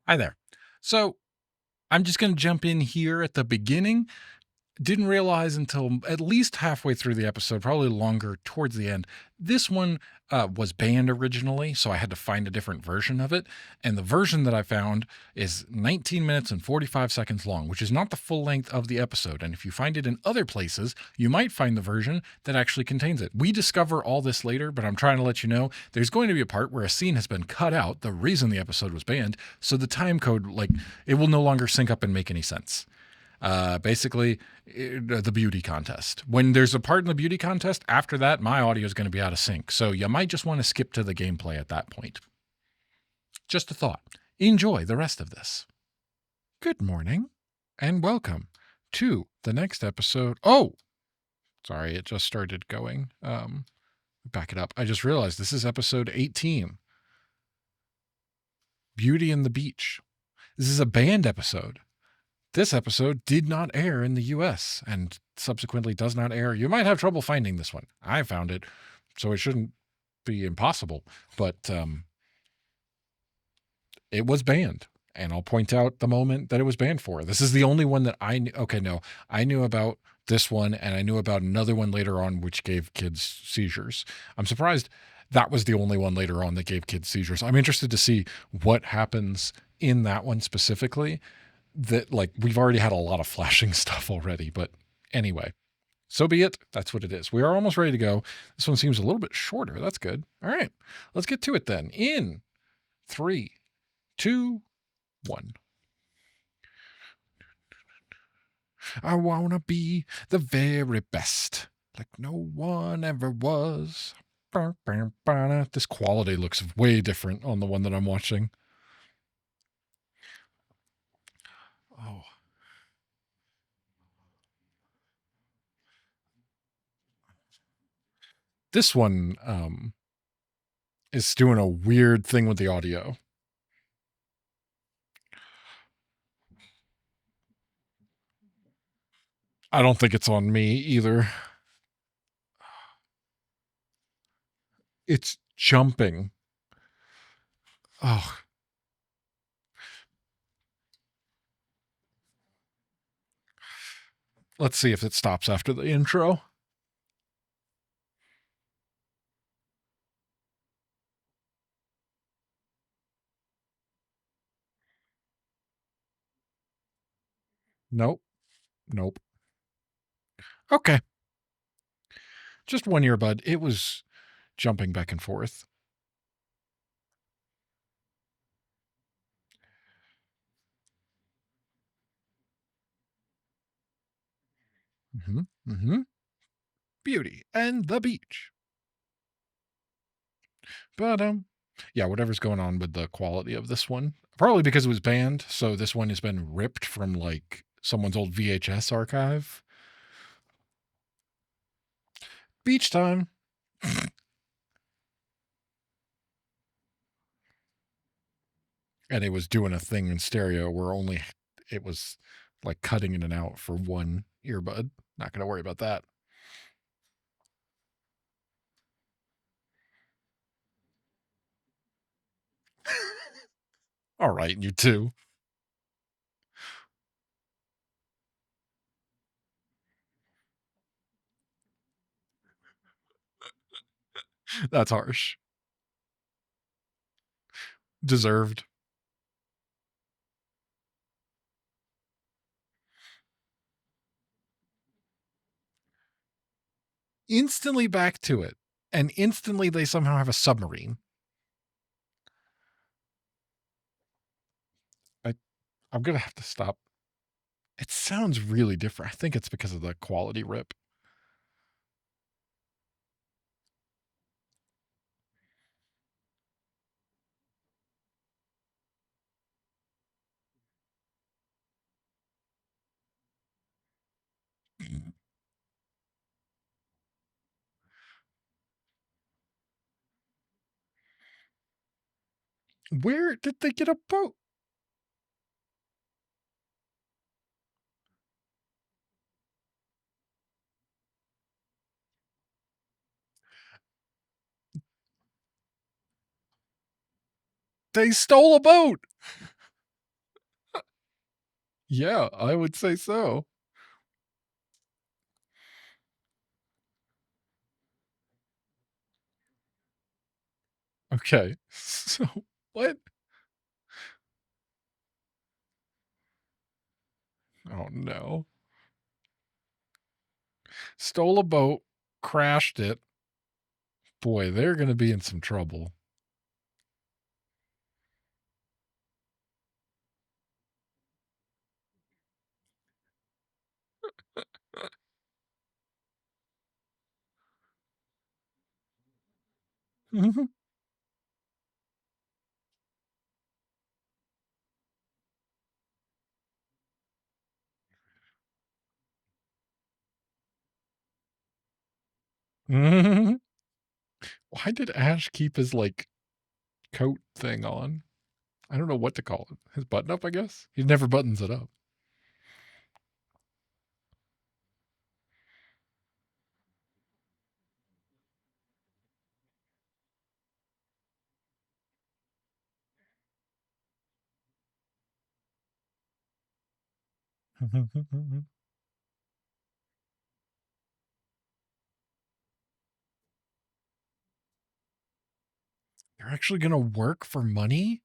Hi there. So I'm just going to jump in here at the beginning. Didn't realize until at least halfway through the episode, probably longer towards the end. This one was banned originally, so I had to find a different version of it. And the version that I found is 19 minutes and 45 seconds long, which is not the full length of the episode. And if you find it in other places, you might find the version that actually contains it. We discover all this later, but I'm trying to let you know there's going to be a part where a scene has been cut out, the reason the episode was banned. So the time code, like, it will no longer sync up and make any sense. Basically, the beauty contest. When there's a part in the beauty contest, after that, my audio is going to be out of sync. So you might just want to skip to the gameplay at that point. Just a thought. Enjoy the rest of this. Good morning and welcome to the next episode. Oh, sorry, it just started going. Back it up. I just realized this is episode 18. Beauty and the Beach. This is a banned episode. This episode did not air in the US and subsequently does not air. You might have trouble finding this one. I found it, so it shouldn't be impossible, but it was banned. And I'll point out the moment that it was banned for. This is the only one that I knew. Okay, no, I knew about this one and I knew about another one later on, which gave kids seizures. I'm surprised that was the only one later on that gave kids seizures. I'm interested to see what happens in that one specifically. That, like, we've already had a lot of flashing stuff already, but anyway, so be it. That's what it is. We are almost ready to go. This one seems a little bit shorter. That's good. All right, let's get to it then. In 3, 2, 1. I wanna be the very best, like no one ever was. This quality looks way different on the one that I'm watching. Oh, this one is doing a weird thing with the audio. I don't think it's on me either. It's jumping. Oh, let's see if it stops after the intro. Nope. Nope. Okay. Just one earbud. It was jumping back and forth. Mm-hmm. Mm-hmm. Beauty and the Beach. But yeah, whatever's going on with the quality of this one. Probably because it was banned, so this one has been ripped from like someone's old VHS archive. Beach time. And it was doing a thing in stereo where only it was like cutting in and out for one earbud. Not going to worry about that. All right, you too. That's harsh. Deserved. Instantly back to it. And instantly they somehow have a submarine. I, I'm going to have to stop. It sounds really different. I think it's because of the quality rip. Where did they get a boat? They stole a boat. Yeah, I would say so. Okay. So what? Oh no. Stole a boat, crashed it. Boy, they're going to be in some trouble. Why did Ash keep his like coat thing on? I don't know what to call it. His button up, I guess. He never buttons it up. They're actually going to work for money?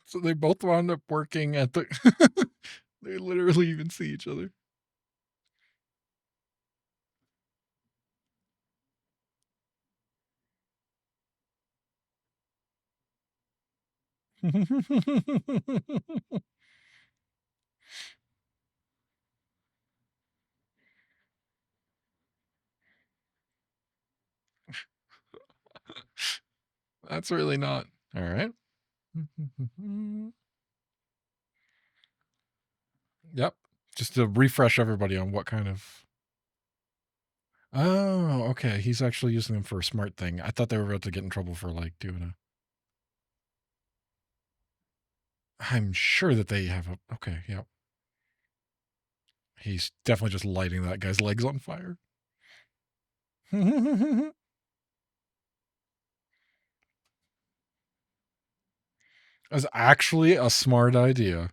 So they both wound up working at the. They literally even see each other. That's really not. All right. Yep. Just to refresh everybody on what kind of. Oh, okay. He's actually using them for a smart thing. I thought they were about to get in trouble for like doing a. I'm sure that they have a. Okay, yep. He's definitely just lighting that guy's legs on fire. That's actually a smart idea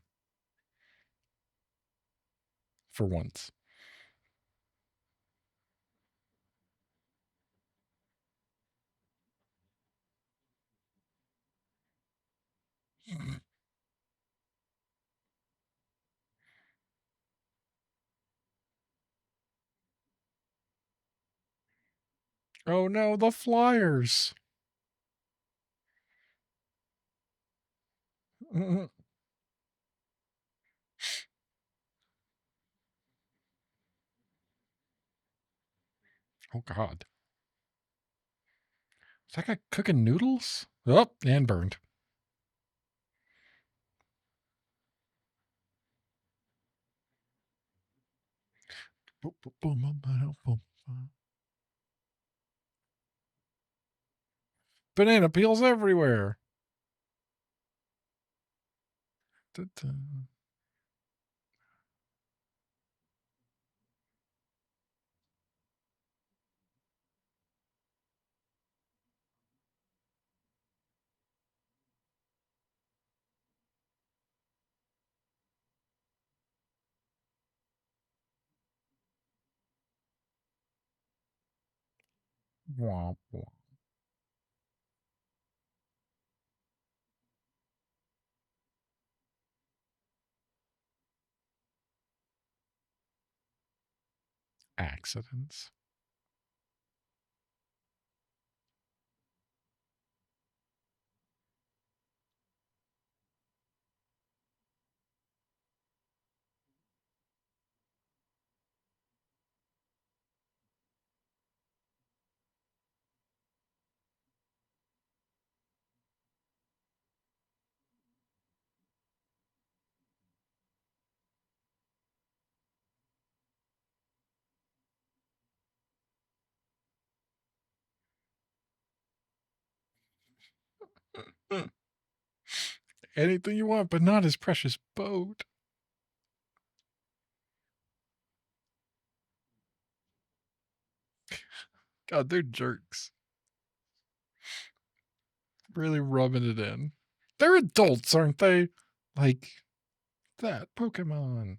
for once. Oh no, the flyers. Oh God. Is that guy cooking noodles? Oh, and burned. Banana peels everywhere. Womp womp. Accidents. Anything you want, but not his precious boat. God, they're jerks. Really rubbing it in. They're adults, aren't they? Like that Pokemon.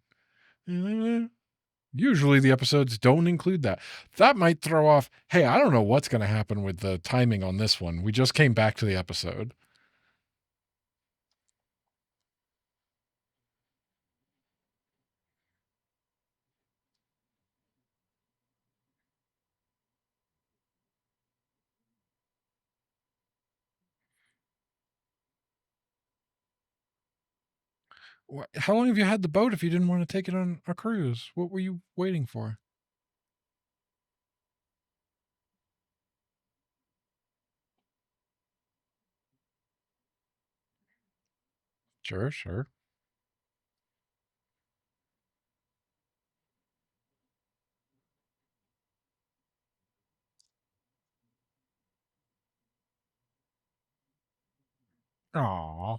Usually the episodes don't include that. That might throw off. Hey, I don't know what's going to happen with the timing on this one. We just came back to the episode. How long have you had the boat if you didn't want to take it on a cruise? What were you waiting for? Sure, sure. Aw,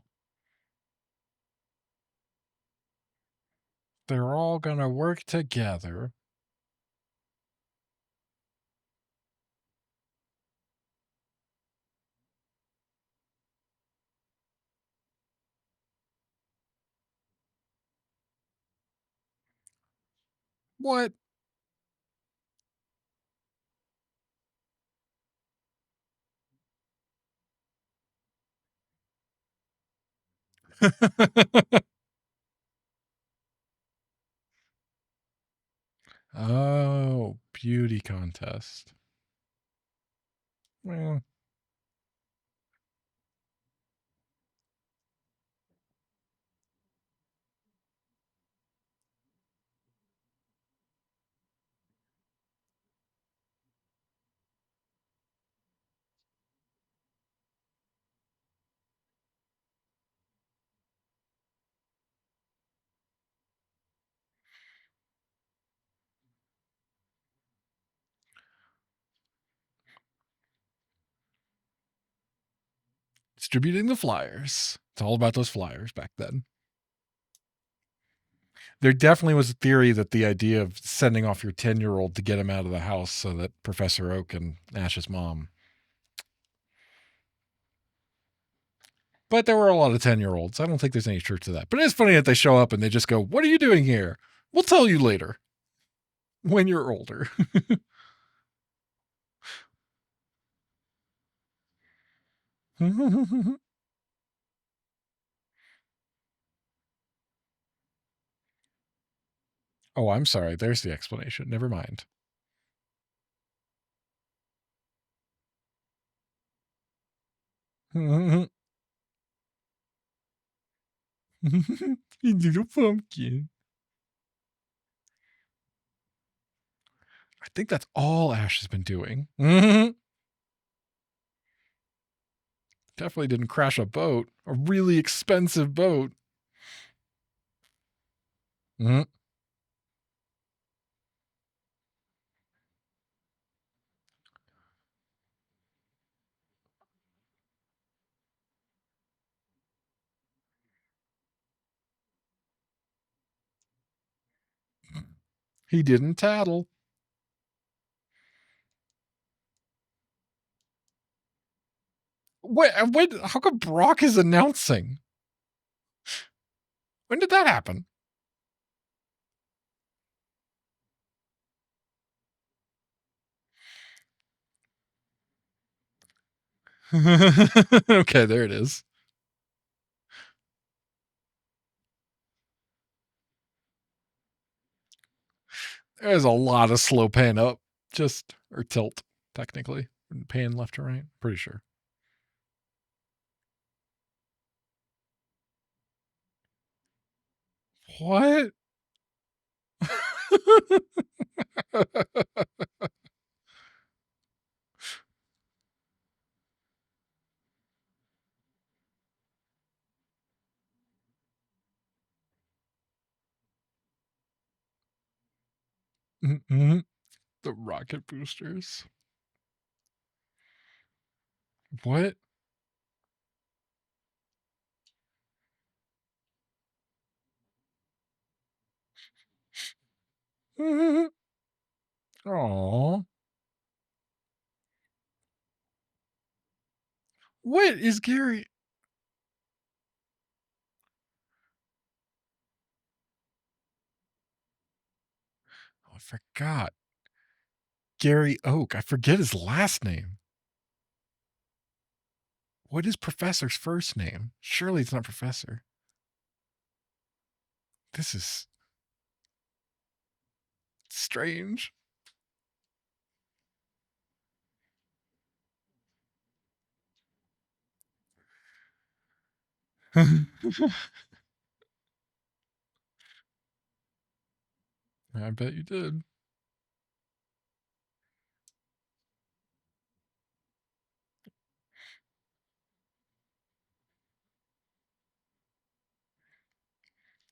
they're all going to work together. What? Oh, beauty contest. Well, distributing the flyers. It's all about those flyers back then. There definitely was a theory that the idea of sending off your 10-year-old to get him out of the house so that Professor Oak and Ash's mom. But there were a lot of 10-year-olds. I don't think there's any truth to that. But it's funny that they show up and they just go, "What are you doing here? We'll tell you later when you're older." Oh, I'm sorry. There's the explanation. Never mind. Little pumpkin. I think that's all Ash has been doing. Definitely didn't crash a boat, a really expensive boat. Mhm. He didn't tattle. Wait, how come Brock is announcing? When did that happen? Okay, there it is. There's a lot of slow pan up, just or tilt, technically. Pan left to right. Pretty sure. What? Mhm. The rocket boosters. What? Aw. What is Gary? Oh, I forgot. Gary Oak. I forget his last name. What is Professor's first name? Surely it's not Professor. This is strange. I bet you did.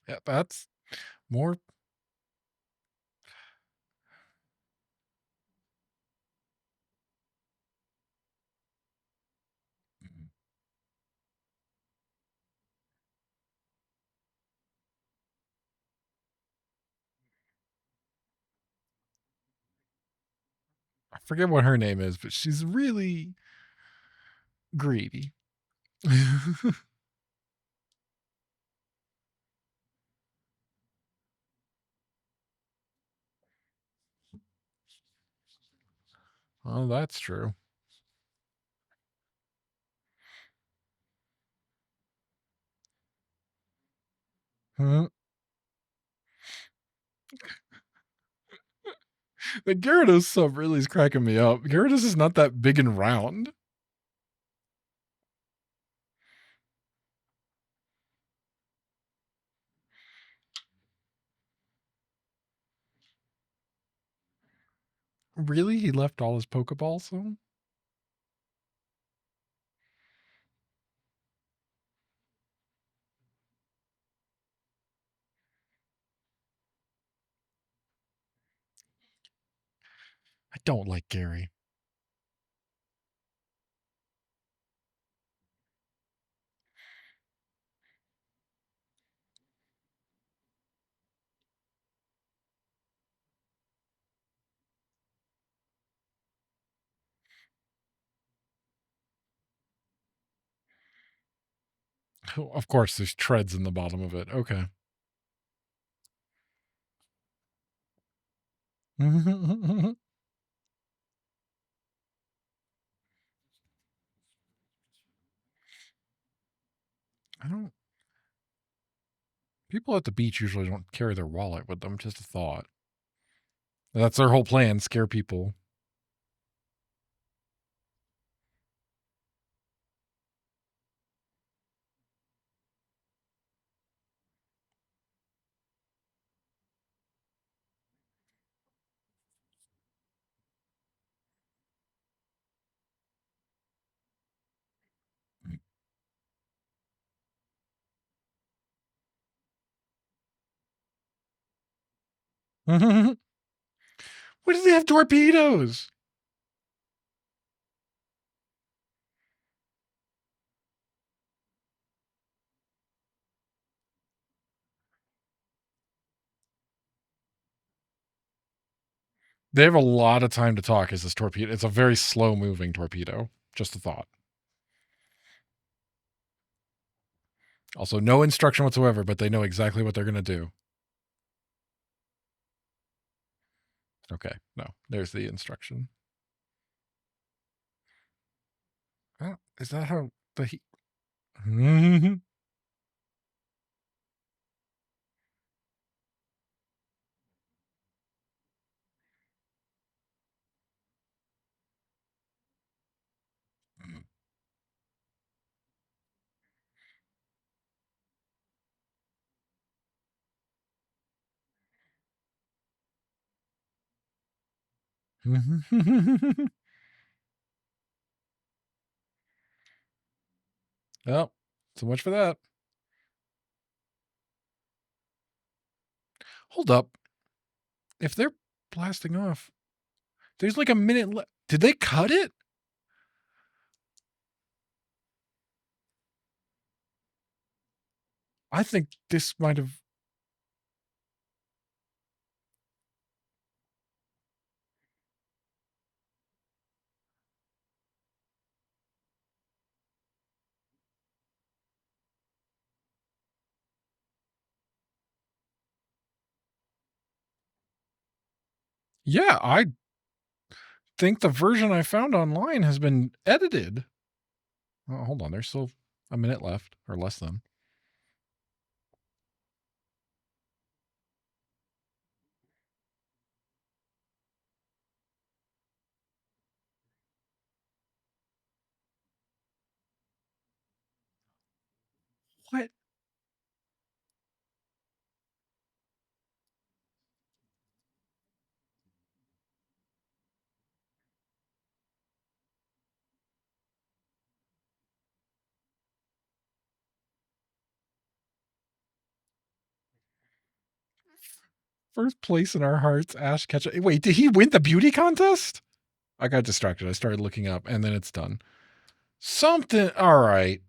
Yeah, that's more. I forget what her name is, but she's really greedy. Well, that's true. Huh? The Gyarados sub really is cracking me up. Gyarados is not that big and round. Really? He left all his Pokeballs home? I don't like Gary. Oh, of course, there's treads in the bottom of it. Okay. I don't. People at the beach usually don't carry their wallet with them. Just a thought. That's their whole plan: scare people. What does he have torpedoes? They have a lot of time to talk as this torpedo. It's a very slow moving torpedo. Just a thought. Also, no instruction whatsoever, but they know exactly what they're going to do. Okay, no, there's the instruction. Oh, is that how the he? Oh, so much for that. Hold up. If they're blasting off, there's like a minute left. Did they cut it? I think this might have. Yeah, I think the version I found online has been edited. Oh, hold on, there's still a minute left, or less than. What? First place in our hearts, Ash Ketchum. Wait, did he win the beauty contest? I got distracted. I started looking up, and then it's done. Something. All right.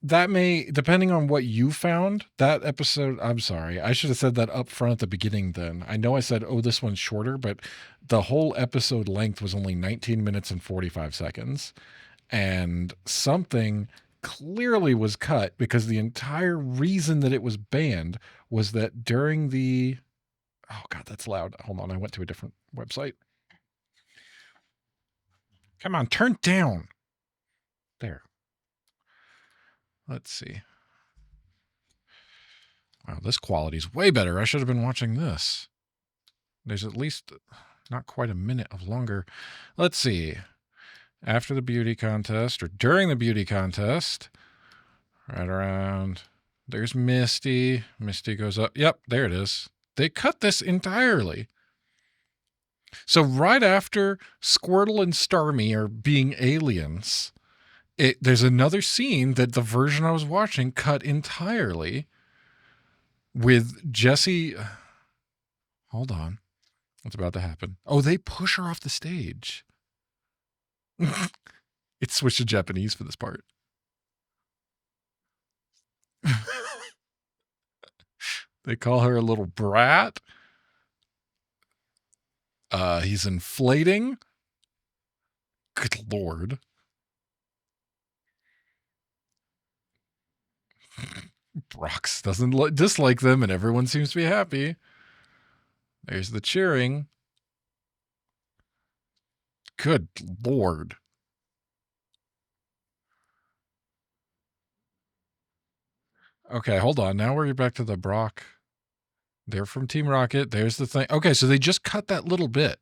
That may, depending on what you found, that episode. I'm sorry. I should have said that up front at the beginning then. I know I said, oh, this one's shorter, but the whole episode length was only 19 minutes and 45 seconds. And something clearly was cut because the entire reason that it was banned was that during the. Oh, God, that's loud. Hold on. I went to a different website. Come on, turn down. There. Let's see. Wow, this quality's way better. I should have been watching this. There's at least not quite a minute of longer. Let's see. After the beauty contest or during the beauty contest, right around, there's Misty. Misty goes up. Yep, there it is. They cut this entirely. So right after Squirtle and Starmie are being aliens, there's another scene that the version I was watching cut entirely with Jessie. Hold on. What's about to happen? Oh, they push her off the stage. It's switched to Japanese for this part. They call her a little brat. He's inflating. Good Lord. Brox doesn't dislike them, and everyone seems to be happy. There's the cheering. Good Lord. Okay, hold on. Now we're back to the Brock. They're from Team Rocket. There's the thing. Okay, so they just cut that little bit.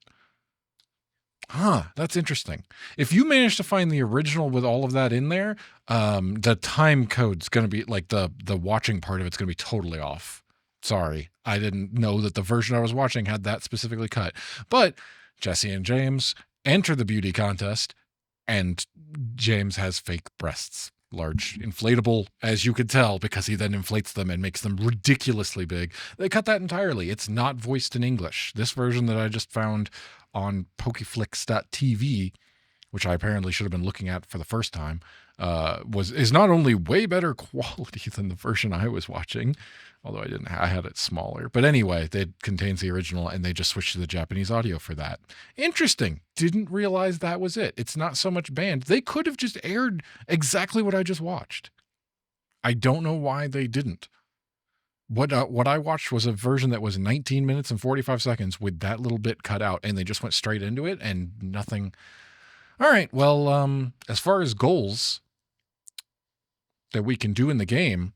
Huh, that's interesting. If you manage to find the original with all of that in there, the time code's going to be like the watching part of it's going to be totally off. Sorry, I didn't know that the version I was watching had that specifically cut. But Jessie and James enter the beauty contest, and James has fake breasts. Large, inflatable, as you could tell, because he then inflates them and makes them ridiculously big. They cut that entirely. It's not voiced in English. This version that I just found on pokeflix.tv, which I apparently should have been looking at for the first time, is not only way better quality than the version I was watching, although I had it smaller. But anyway, it contains the original, and they just switched to the Japanese audio for that. Interesting. Didn't realize that was it. It's not so much banned. They could have just aired exactly what I just watched. I don't know why they didn't. What I watched was a version that was 19 minutes and 45 seconds with that little bit cut out, and they just went straight into it and nothing. All right, well, as far as goals that we can do in the game,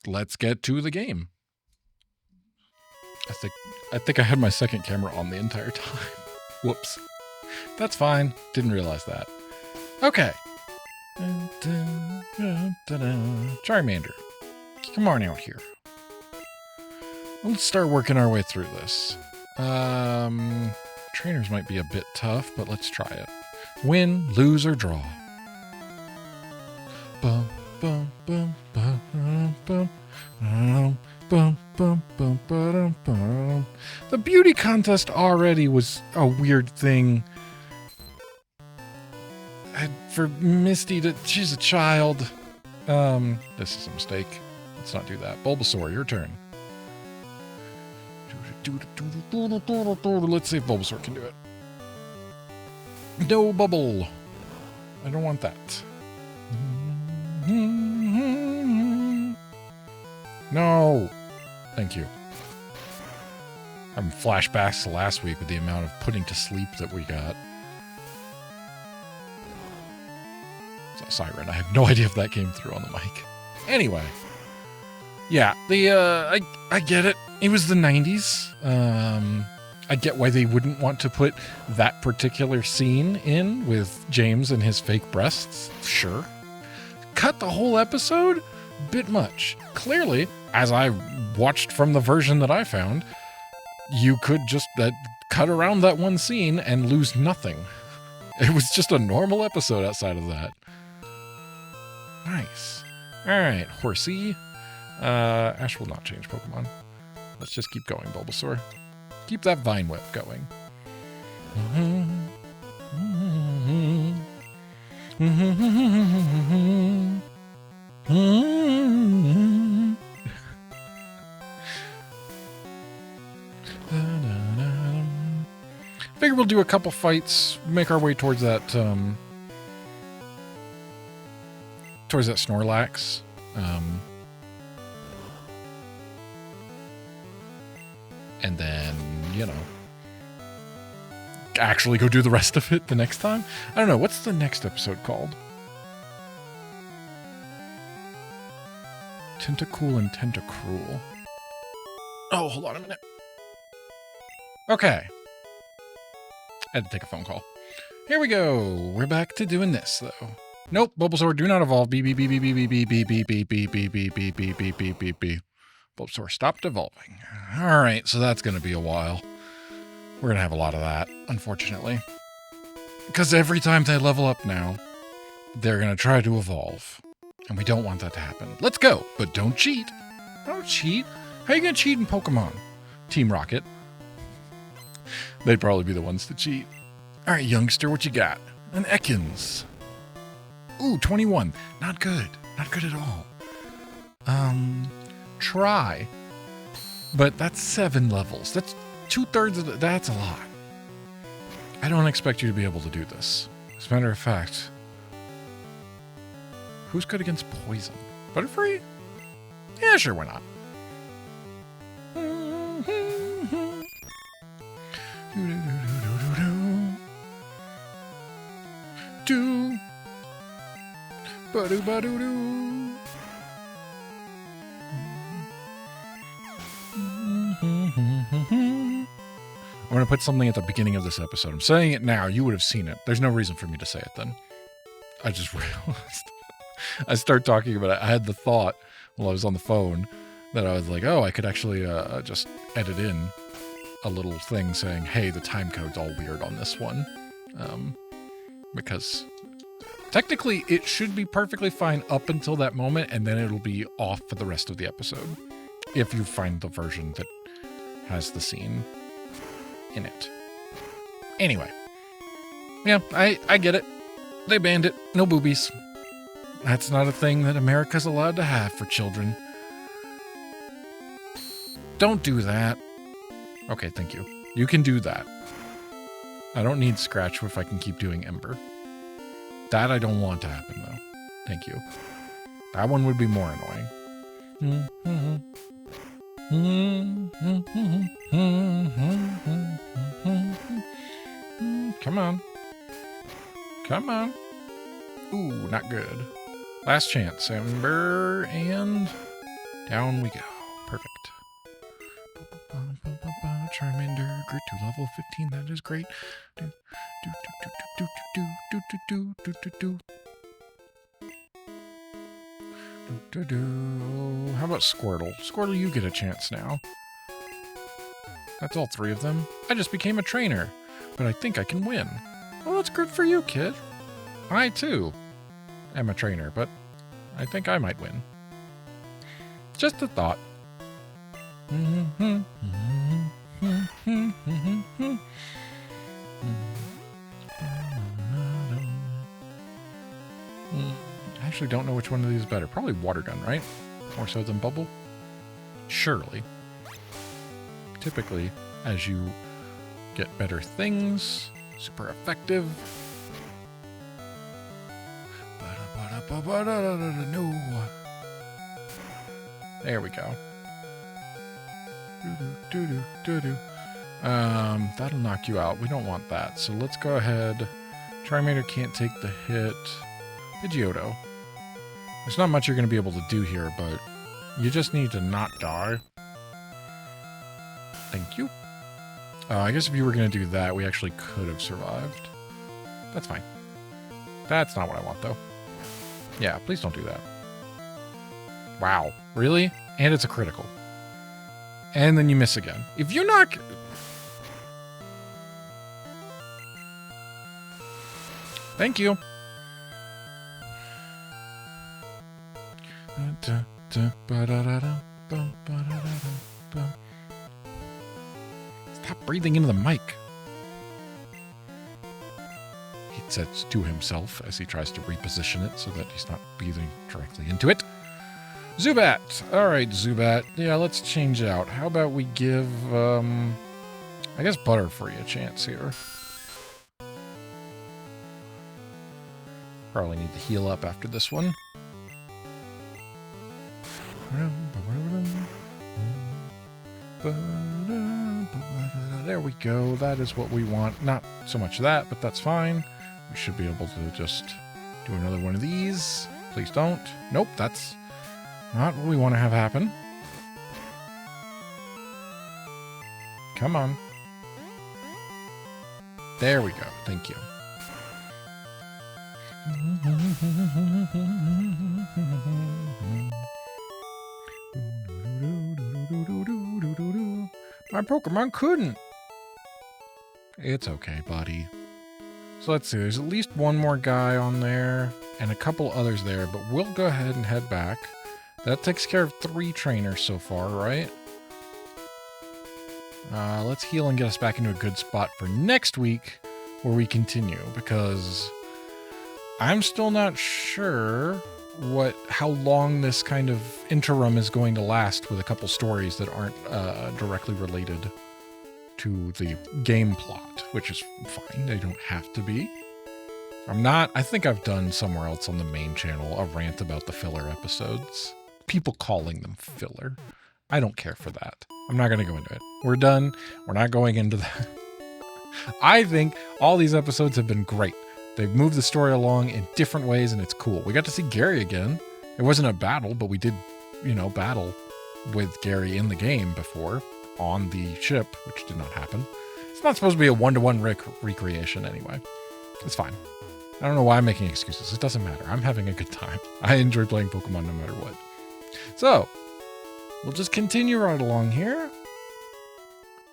let's get to the game. I think I had my second camera on the entire time. Whoops. That's fine. Didn't realize that. Okay. Charmander, come on out here. Let's start working our way through this. Trainers might be a bit tough, but let's try it. Win, lose, or draw. Bum, bum, bum, bum, bum, bum, bum, bum, bum, bum, bum. The beauty contest already was a weird thing. For Misty she's a child. This is a mistake. Let's not do that. Bulbasaur, your turn. Let's see if Bulbasaur can do it. No bubble. I don't want that. No. Thank you. I'm flashbacks to last week with the amount of putting to sleep that we got. It's a siren. I have no idea if that came through on the mic. Anyway. Yeah, I get it. It was the 90s. I get why they wouldn't want to put that particular scene in with James and his fake breasts. Sure. Cut the whole episode? Bit much. Clearly, as I watched from the version that I found, you could just cut around that one scene and lose nothing. It was just a normal episode outside of that. Nice. Alright, horsey. Ash will not change Pokemon. Let's just keep going, Bulbasaur. Keep that Vine Whip going. Figure we'll do a couple fights, make our way towards that Snorlax. And then, you know, actually go do the rest of it the next time. I don't know. What's the next episode called? Tentacool and Tentacruel. Oh, hold on a minute. Okay. I had to take a phone call. Here we go. We're back to doing this, though. Nope. Bulbasaur, do not evolve. Beep, beep, beep, beep, beep, beep, beep, beep, beep, beep, beep, beep, beep, beep, beep, beep, beep, beep. Bulbasaur stopped evolving. All right, so that's going to be a while. We're going to have a lot of that, unfortunately. Because every time they level up now, they're going to try to evolve. And we don't want that to happen. Let's go, but don't cheat. Don't cheat. How are you going to cheat in Pokemon? Team Rocket. They'd probably be the ones to cheat. All right, youngster, what you got? An Ekans. Ooh, 21. Not good. Not good at all. Try. But that's 7 levels. That's 2/3 of that's a lot. I don't expect you to be able to do this. As a matter of fact, who's good against poison? Butterfree? Yeah, sure, why not? Do ba-do ba-do-do. I'm going to put something at the beginning of this episode. I'm saying it now. You would have seen it. There's no reason for me to say it then. I just realized. I started talking about it. I had the thought while I was on the phone that I was like, oh, I could actually just edit in a little thing saying, hey, the time code's all weird on this one. Because technically it should be perfectly fine up until that moment, and then it'll be off for the rest of the episode. If you find the version that has the scene in it. Anyway. Yeah, I get it. They banned it. No boobies. That's not a thing that America's allowed to have for children. Don't do that. Okay, thank you. You can do that. I don't need Scratch if I can keep doing Ember. That I don't want to happen, though. Thank you. That one would be more annoying. Come on. Come on. Ooh, not good. Last chance. Ember, and down we go. Perfect. Charmander, grew to level 15. That is great. How about Squirtle? Squirtle, you get a chance now. That's all 3 of them. I just became a trainer, but I think I can win. Well, that's good for you, kid. I, too, am a trainer, but I think I might win. Just a thought. I actually don't know which one of these is better. Probably water gun, right? More so than bubble? Surely. Typically, as you get better things, super effective. No. There we go. That'll knock you out. We don't want that. So let's go ahead. Trimater can't take the hit. Pidgeotto. There's not much you're going to be able to do here, but you just need to not die. Thank you. I guess if you were going to do that, we actually could have survived. That's fine. That's not what I want, though. Yeah, please don't do that. Wow. Really? And it's a critical. And then you miss again. If you're not... Thank you. Stop breathing into the mic. He says to himself as he tries to reposition it so that he's not breathing directly into it. Zubat. All right, Zubat. Yeah, let's change out. How about we give, I guess Butterfree a chance here. Probably need to heal up after this one. There we go. That is what we want. Not so much that, but that's fine. We should be able to just do another one of these. Please don't. Nope, that's not what we want to have happen. Come on. There we go. Thank you. My Pokemon couldn't. It's okay, buddy. So let's see. There's at least one more guy on there and a couple others there, but we'll go ahead and head back. That takes care of 3 trainers so far, right? Let's heal and get us back into a good spot for next week where we continue, because I'm still not sure how long this kind of interim is going to last with a couple stories that aren't directly related to the game plot, which is fine. They don't have to be. I think I've done somewhere else on the main channel a rant about the filler episodes. People calling them filler. I don't care for that. I'm not going to go into it. We're done. We're not going into that. I think all these episodes have been great. They've moved the story along in different ways, and it's cool. We got to see Gary again. It wasn't a battle, but we did, battle with Gary in the game before on the ship, which did not happen. It's not supposed to be a one-to-one recreation anyway. It's fine. I don't know why I'm making excuses. It doesn't matter. I'm having a good time. I enjoy playing Pokemon no matter what. So, we'll just continue right along here.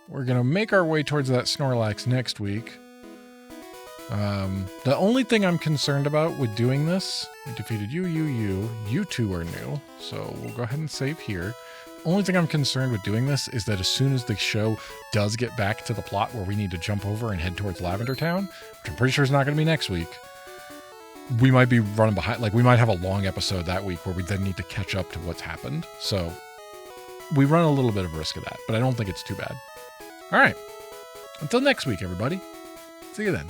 We're going to make our way towards that Snorlax next week. The only thing I'm concerned about with doing this, I defeated you. You two are new, so we'll go ahead and save here. Only thing I'm concerned with doing this is that as soon as the show does get back to the plot where we need to jump over and head towards Lavender Town, which I'm pretty sure is not going to be next week, we might be running behind. Like, we might have a long episode that week where we then need to catch up to what's happened. So we run a little bit of risk of that, but I don't think it's too bad. All right. Until next week, everybody. See you then.